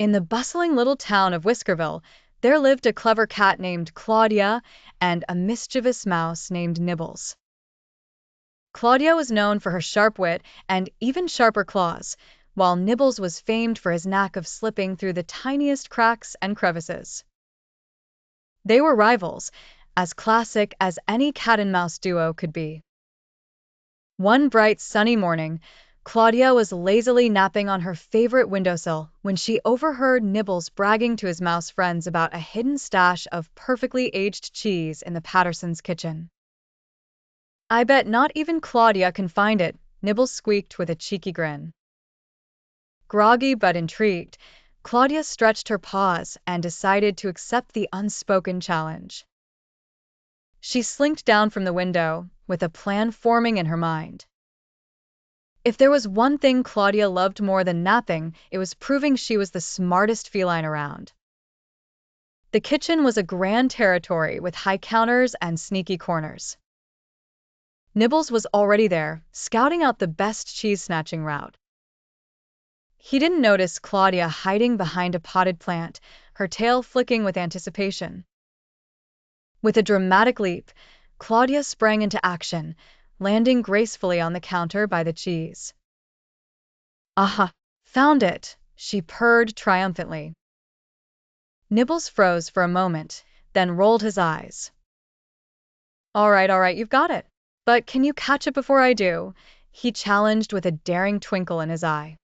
In the bustling little town of Whiskerville, there lived a clever cat named Claudia and a mischievous mouse named Nibbles. Claudia was known for her sharp wit and even sharper claws, while Nibbles was famed for his knack of slipping through the tiniest cracks and crevices. They were rivals, as classic as any cat and mouse duo could be. One bright sunny morning, Claudia was lazily napping on her favorite windowsill when she overheard Nibbles bragging to his mouse friends about a hidden stash of perfectly aged cheese in the Pattersons' kitchen. "I bet not even Claudia can find it," Nibbles squeaked with a cheeky grin. Groggy but intrigued, Claudia stretched her paws and decided to accept the unspoken challenge. She slinked down from the window, with a plan forming in her mind. If there was one thing Claudia loved more than napping, it was proving she was the smartest feline around. The kitchen was a grand territory with high counters and sneaky corners. Nibbles was already there, scouting out the best cheese-snatching route. He didn't notice Claudia hiding behind a potted plant, her tail flicking with anticipation. With a dramatic leap, Claudia sprang into action, landing gracefully on the counter by the cheese. "Aha! Found it!" she purred triumphantly. Nibbles froze for a moment, then rolled his eyes. All right, you've got it. But can you catch it before I do?" he challenged with a daring twinkle in his eye.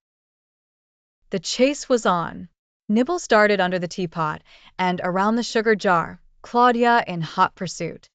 The chase was on. Nibbles darted under the teapot and around the sugar jar, Claudia in hot pursuit.